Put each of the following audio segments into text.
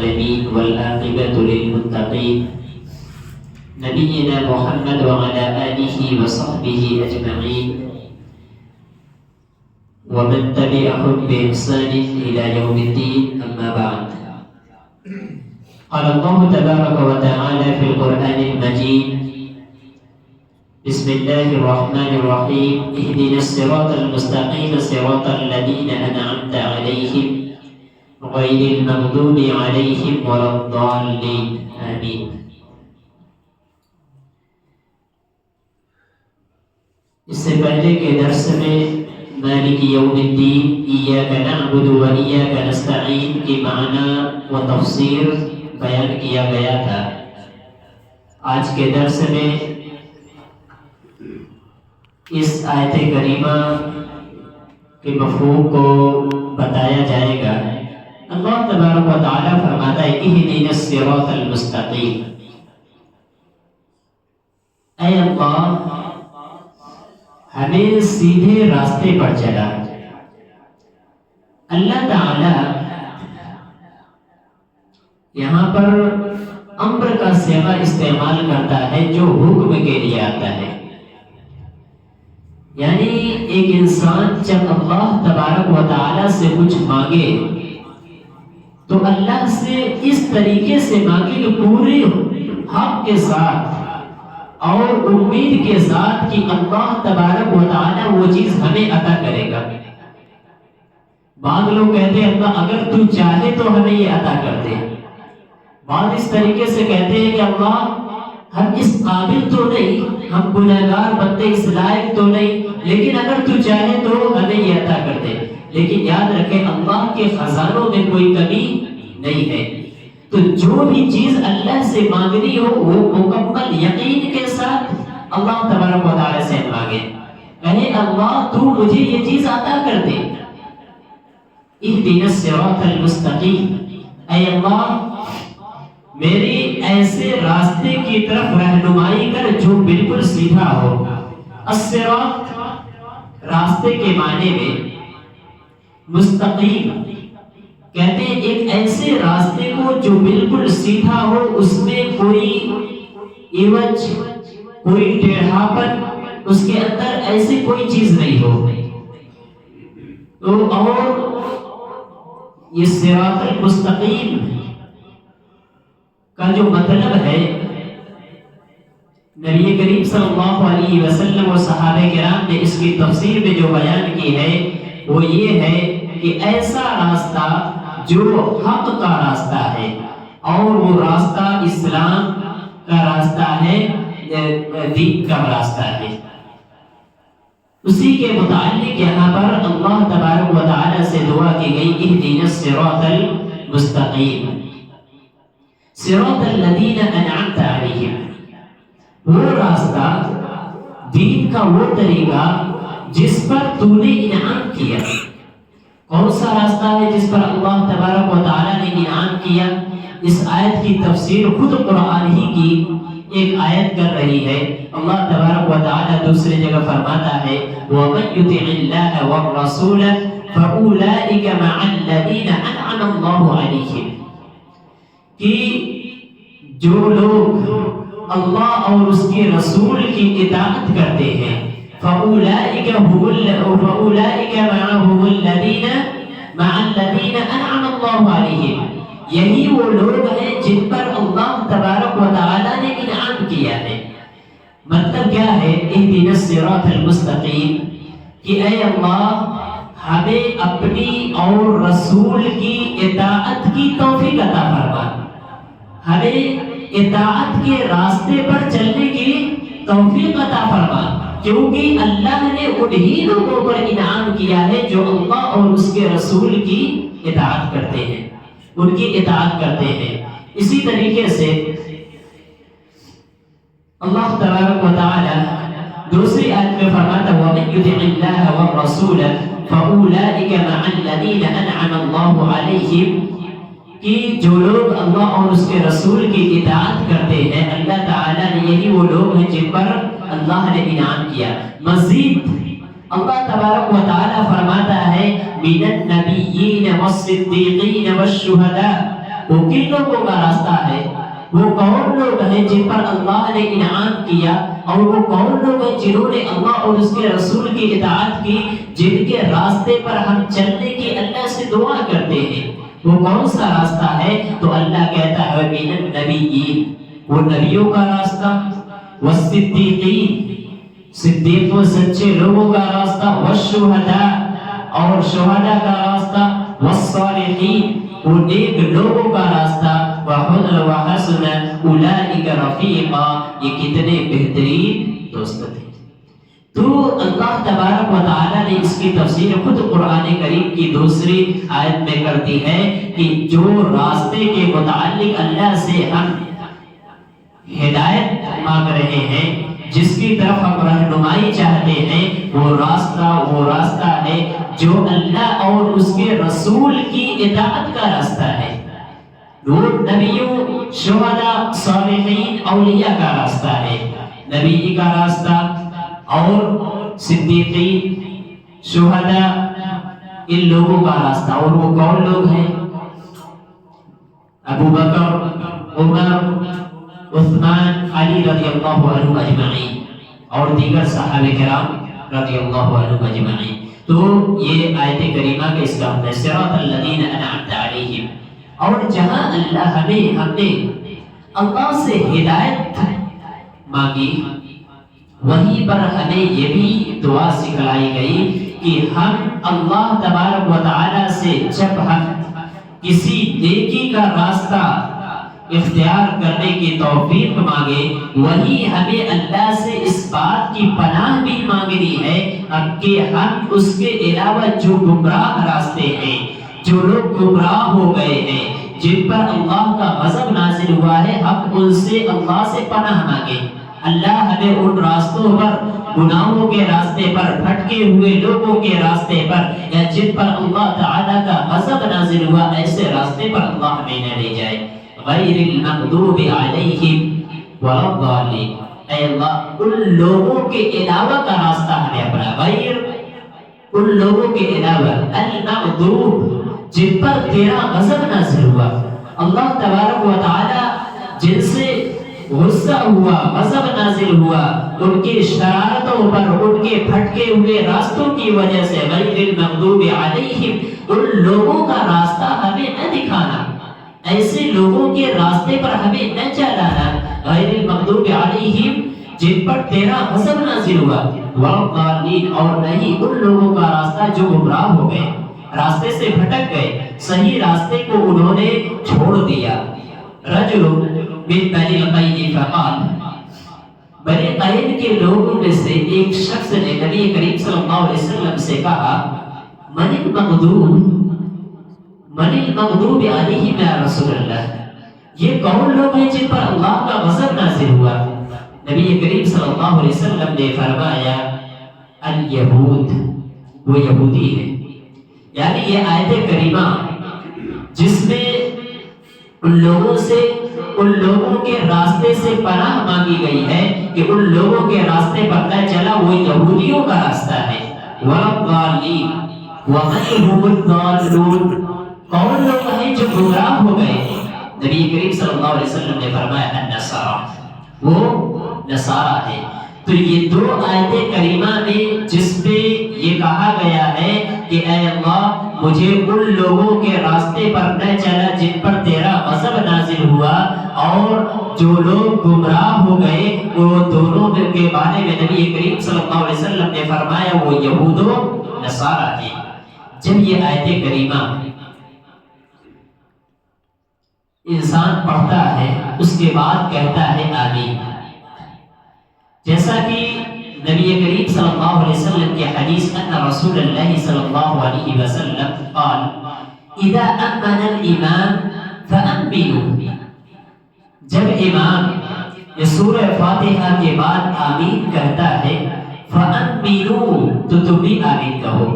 العالمين والعاقبة للمتقين نبينا محمد وعلى آله وصحبه أجمعين ومن تبعهم بإحسان إلى يوم الدين أما بعد. قال الله تبارك وتعالى في القرآن المجيد: بسم الله الرحمن الرحيم اهدنا الصراط المستقيم صراط الذين أنعمت عليهم غير المغضوب عليهم ولا الضالين آمين. اس سے پہلے کے درس میں مالک یوم الدین ایاک نعبد و ایاک نستعین کی معنی و تفسیر بیان کیا گیا تھا. آج کے درس میں اس آیت کریمہ کے مفہوم کو بتایا جائے گا. اللہ تبارک و تعالی فرماتا ہے اہدنا الصراط المستقیم. اے اللہ ہمیں سیدھے راستے پر چلا. اللہ تعالی یہاں پر امر کا صیغہ استعمال کرتا ہے جو حکم کے لیے آتا ہے. یعنی ایک انسان جب اللہ تبارک و تعالی سے کچھ مانگے تو اللہ سے اس طریقے سے مانگے کہ پورے حق کے ساتھ اور امید کے ساتھ کہ اللہ تبارک و تعالی وہ چیز ہمیں عطا کرے گا. بعض لوگ کہتے ہیں اللہ اگر تو چاہے تو ہمیں یہ عطا کر دے. بعض اس طریقے سے کہتے ہیں کہ اللہ ہم اس قابل تو نہیں, ہم گنہگار بندے اس لائق تو نہیں, لیکن اگر تو چاہے تو ہمیں یہ عطا کر دے. لیکن یاد رکھیں اللہ کے خزانوں میں کوئی کمی نہیں ہے. تو جو بھی چیز اللہ سے مانگنی ہو وہ مکمل یقین کے ساتھ اللہ تبارک و تعالی سے مانگے. کہے اللہ تو مجھے یہ چیز عطا کر دے. اہدنا الصراط المستقیم. اے اللہ میری ایسے راستے کی طرف رہنمائی کر جو بالکل سیدھا ہو. الصراط راستے کے معنی میں مستقیم کہتے ہیں ایک ایسے راستے کو جو بالکل سیدھا ہو, اس میں کوئی عوج, کوئی ٹیڑھاپن, اس کے اندر ایسی کوئی چیز نہیں ہو. تو اور یہ صراط المستقیم کا جو مطلب ہے نبی کریم صلی اللہ علیہ وسلم اور صحابہ کرام نے اس کی تفسیر میں جو بیان کی ہے وہ یہ ہے کہ ایسا راستہ جو حق کا راستہ ہے اور وہ راستہ اسلام کا راستہ ہے, دین کا راستہ ہے. اسی کے متعلق یہاں پر اللہ تبارک و تعالی سے دعا کی گئی اہدنا الصراط المستقیم صراط الذین انعمت علیہم. وہ راستہ, دین کا وہ طریقہ جس پر تو نے انعام کیا. کون سا راستہ ہے جس پر اللہ تبارک و تعالی نے انعام کیا؟ اس آیت کی تفسیر خود قرآن ہی کی ایک آیت کر رہی ہے. اللہ تبارک و تعالی دوسری جگہ فرماتا ہے وَمَن يُطِعِ اللَّهَ وَالرَّسُولَ فَأُولَئِكَ مَعَ الَّذِينَ أَنْعَمَ اللَّهُ عَلَيْهِمْ. کہ جو لوگ اللہ اور اس کے رسول کی اطاعت کرتے ہیں فَأُولَئِكَ مَعَهُمُ الَّذِينَ أَنْعَمَ اللَّهُ عَلَيْهِمْ. یہی وہ لوگ ہیں جن پر اللہ تبارک و تعالی نے انعام کیا ہے. مطلب کیا ہے اہدنا الصراط المستقیم کہ اے اللہ ہمیں اپنی اور رسول کی اطاعت کی توفیق عطا فرما. ہمیں اطاعت کے راستے پر چلنے کی توفیق عطا فرما, کیونکہ اللہ نے انہی لوگوں پر انعام کیا ہے جو اللہ اور اس کے رسول کی اطاعت کرتے ہیں, ان کی اطاعت کرتے ہیں. اسی طریقے سے اللہ تبارک و تعالی دوسری آیت میں فرماتا وَمَن يُطِعِ اللَّهَ وَالرَّسُولَ فَأُولَئِكَ مَعَ الَّذِينَ أَنْعَمَ اللَّهُ عَلَيْهِمْ. کہ جو لوگ اللہ اور اس کے رسول کی اطاعت کرتے ہیں اللہ تعالی نے یہی وہ لوگ ہیں جن پر اللہ نے انعام کیا. مزید اللہ تبارک و تعالی فرماتا ہے من النبیین والصدیقین والشہداء وہ کن لوگوں کا راستہ ہے؟ وہ کون لوگ ہیں جن پر اللہ نے انعام کیا، اور وہ کون لوگ ہیں جنہوں نے اللہ اور اس کے رسول کی اطاعت کی، جن کے راستے پر ہم چلنے کی اللہ سے دعا کرتے ہیں؟ وہ کون سا راستہ ہے؟ تو اللہ کہتا ہے من النبیین، وہ نبیوں کا راستہ، والصدیقین، صدیق و سچے لوگوں کا راستہ، والشہداء، اور شہداء کا راستہ، والصالحین، وہ نیک لوگوں کا راستہ، وحسن اولئک رفیقا، یہ کتنے بہترین دوست تھے۔ تو اللہ تبارک و تعالی نے اس کی تفسیر خود قرآن کریم کی دوسری آیت میں کرتی ہے کہ جو راستے کے متعلق اللہ سے ہم ہدایت مانگ رہے ہیں، جس کی طرف ہم رہنمائی چاہتے ہیں، وہ راستہ ہے جو اللہ اور اس کے رسول کی اطاعت کا راستہ ہے۔ وہ نبیوں، شہداء، صالحین، اولیاء کا راستہ ہے، نبی کا راستہ اور صدیقین، شہداء، ان لوگوں کا راستہ۔ اور وہ کون لوگ ہیں؟ ابو بکر، عمر، عثمان، علی رضی اللہ عنہ اجمعین، اور دیگر صحابہ کرام رضی اللہ عنہ اجمعین۔ تو یہ آیت کریمہ کے اس کا ہے صراط الذین انعمت علیہم۔ اور جہاں ہم نے اللہ سے ہدایت مانگی، وہیں پر ہمیں یہ بھی دعا سکھلائی گئی کہ ہم اللہ تبارک و تعالی سے جب ہم کسی نیکی کا راستہ اختیار کرنے کی توفیق مانگے، وہی ہمیں اللہ سے اس بات کی پناہ بھی مانگنی ہے کہ ہم اس کے علاوہ جو گمراہ راستے ہیں، جو لوگ گمراہ ہو گئے ہیں، جن پر اللہ کا غضب نازل ہوا ہے، ہم ان سے اللہ سے پناہ مانگے۔ اللہ ہمیں ان راستوں پر، گناہوں کے راستے پر، بھٹکے ہوئے لوگوں کے راستے پر، یا جن پر اللہ تعالیٰ کا غضب نازل ہوا، ایسے راستے پر اللہ ہمیں نہ لے جائے۔ غیر المغضوب علیہم ولا الضالین، اے اللہ ان لوگوں کے علاوہ کا راستہ ہمیں اپنا، غیر ان لوگوں کے علاوہ، المغضوب جن پر تیرا غضب نازل ہوا، اللہ تبارک و تعالی جن سے غصہ ہوا، غضب نازل ہوا، ان کی شرارتوں پر، ان کے بھٹکے ہوئے راستوں کی وجہ سے، غیر المغضوب علیہم، ان لوگوں کا راستہ ہمیں نہ دکھانا، ایسے لوگوں کے راستے پر ہمیں نہ چلانا، غیر المغضوب علیہم جن پر تیرا غضب نازل ہوا، والضالین، اور نہیں ان لوگوں کا راستہ جو گمراہ ہو گئے، راستے سے بھٹک گئے، صحیح راستے کو انہوں نے چھوڑ دیا۔ رجل من بنی القین فقال، بنی قین کے لوگوں میں سے ایک شخص نے نبی کریم صلی اللہ علیہ وسلم سے کہا، من المغضوب علیہم یا رسول اللہ، یہ کون لوگ ہیں جن پر اللہ کا غضب نازل ہوا؟ نبی کریم صلی اللہ علیہ وسلم نے فرمایا، الیہود، وہ یہودی ہیں۔ یعنی یہ آیت کریمہ جس میں ان لوگوں سے، ان لوگوں کے راستے سے پناہ مانگی گئی ہے کہ ان لوگوں کے راستے پر نہ چلا، وہ یہودیوں کا راستہ ہے۔ والضالین، ومن هم الضالون، کون لوگ ہیں جو گمراہ ہو گئے؟ نبی کریم صلی اللہ علیہ وسلم نے فرمایا النصارى، وہ نصارہ ہے۔ تو یہ دو آیت کریمہ میں جس پہ یہ کہا گیا ہے کہ اے اللہ مجھے ان لوگوں کے راستے پر نہ چلا جن پر تیرا غضب نازل ہوا، اور جو لوگ گمراہ ہو گئے، وہ دونوں کے بارے میں نبی کریم صلی اللہ علیہ وسلم نے فرمایا وہ یہود و نصارہ ہیں۔ جب یہ آیت کریمہ انسان پڑھتا ہے، اس کے بعد کہتا ہے آمین، جیسا کہ نبی کریم صلی اللہ علیہ وسلم کی حدیث ان رسول اللہ صلی اللہ علیہ وسلم قال اذا امن الامام فامنوا، جب امام یہ سورہ فاتحہ کے بعد آمین کہتا ہے، فامنوا، تو تم بھی آمین کہو۔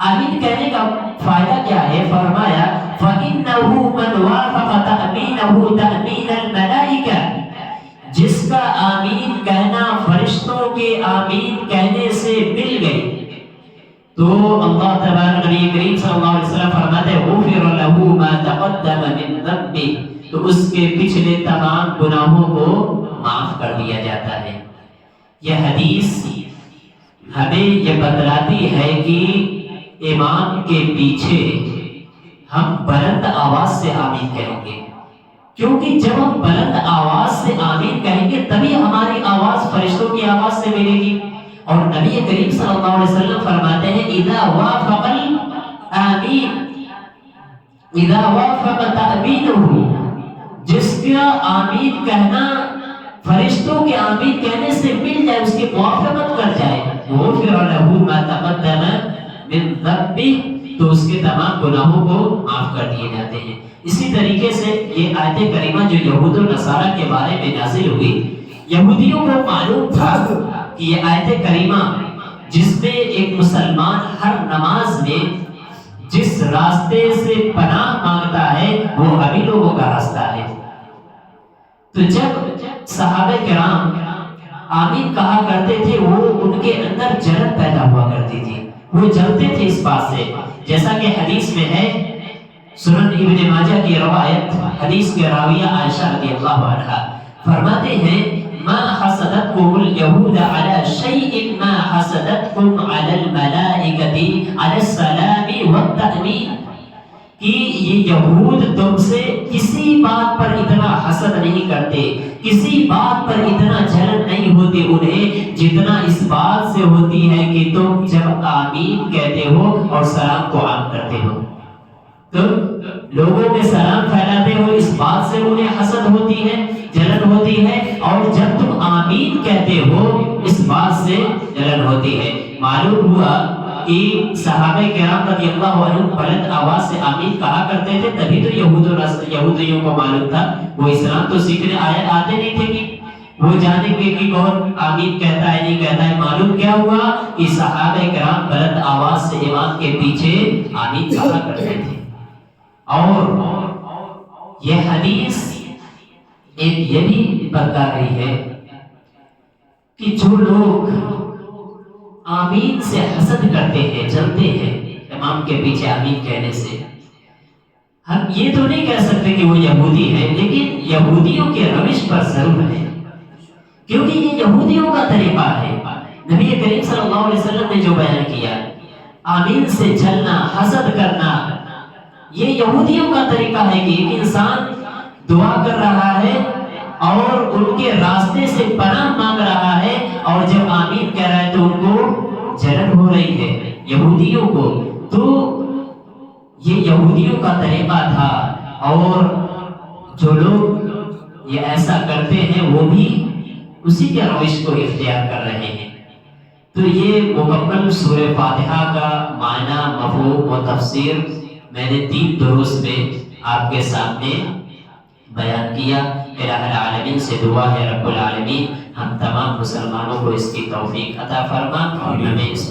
آمین کہنے کا فائدہ کیا ہے؟ فرمایا فإنه من وافق تأمینه تأمین الملائکہ، جس کا آمین کہنا فرشتوں کے آمین کہنے سے مل گئی، تو اللہ تبارک نبی کریم صلی اللہ علیہ وسلم فرماتے ہیں غفر له لَهُ مَا تَقَدَّمَ مِن ذَنبِهِ، تو اس کے پچھلے تمام گناہوں کو معاف کر دیا جاتا ہے۔ یہ حدیث ہمیں یہ بتلاتی ہے کہ امام کے پیچھے ہم بلند آواز سے آمین کہیں گے، کیونکہ جب ہم بلند آواز سے آمین کہیں گے تبھی ہماری آواز فرشتوں کی آواز سے ملے گی۔ اور نبی کریم صلی اللہ علیہ وسلم فرماتے ہیں اذا وافق الآمین اذا وافق تأمینہ، جس کا آمین کہنا فرشتوں کے آمین کہنے سے مل جائے، اس کی موافقت کر جائے، غفر لہ ما تقدم من ذنبہ، تو اس کے تمام گناہوں کو معاف کر دیے جاتے ہیں۔ اسی طریقے سے یہ آیت کریمہ جو یہود و نصارہ کے بارے میں نازل ہوئی، یہودیوں کو معلوم تھا کہ یہ آیت کریمہ جس میں ایک مسلمان ہر نماز میں جس راستے سے پناہ مانگتا ہے وہ ہمیں لوگوں کا راستہ ہے۔ تو جب صحابہ کرام آمین کہا کرتے تھے، وہ ان کے اندر جلن پیدا ہوا کرتی تھی، وہ جلتے تھے اس بات سے، جیسا کہ حدیث میں ہے، سنن ابن ماجہ کی روایت، حدیث کے راویہ عائشہ رضی اللہ عنہا فرماتے ہیں ما حسدتكم اليهود على شيء ما حسدتكم على الملائكة على السلام والتأمين، کہ یہ یہود تم سے کسی بات پر اتنا حسد نہیں کرتے، کسی بات پر اتنا جلن نہیں ہوتی انہیں جتنا اس بات سے ہوتی ہے کہ تم جب آمین کہتے ہو اور سلام کو عام کرتے ہو، تم لوگوں میں سلام پھیلاتے ہو، اس بات سے انہیں حسد ہوتی ہے، جلن ہوتی ہے، اور جب تم آمین کہتے ہو اس بات سے جلن ہوتی ہے۔ معلوم ہوا کہ صحابہ کرام رضی اللہ عنہ بلند آواز سے آمین کہا کرتے تھے، تبھی تو یہودیوں کو معلوم تھا، وہ اسلام تو سیکھنے آتے نہیں تھے کہ وہ جانیں گے کہ کون آمین کہتا ہے نہیں کہتا ہے۔ معلوم کیا ہوا کہ صحابہ کرام بلند آواز سے امام کے پیچھے آمین کہا کرتے تھے۔ اور یہ حدیث ایک یہ بھی بتا رہی ہے کہ جو لوگ آمین سے حسد کرتے ہیں، جلتے ہیں امام کے پیچھے آمین کہنے سے، ہم یہ تو نہیں کہہ سکتے کہ وہ یہودی ہے، لیکن یہودیوں کے روش پر ضرور ہے، کیونکہ یہ یہودیوں کا طریقہ ہے۔ نبی کریم صلی اللہ علیہ وسلم نے جو بیان کیا، آمین سے جلنا، حسد کرنا، یہ یہودیوں کا طریقہ ہے کہ ایک انسان دعا کر رہا ہے اور ان کے راستے سے پناہ مانگ رہا ہے، اور جب آمین کہہ رہا ہے تو ان کو جلن ہو رہی ہے یہودیوں کو۔ تو یہ یہودیوں کا طریقہ تھا، اور جو لوگ یہ ایسا کرتے ہیں وہ بھی اسی کے روش کو اختیار کر رہے ہیں۔ تو یہ مکمل سورہ فاتحہ کا معنی، مفہوم و تفسیر میں نے 3 دروس میں آپ کے سامنے بیان کیا۔ الہ العالمین سے دعا ہے رب العالمین ہم تمام مسلمانوں کو اس کی توفیق عطا فرما، اور ہمیں اس پر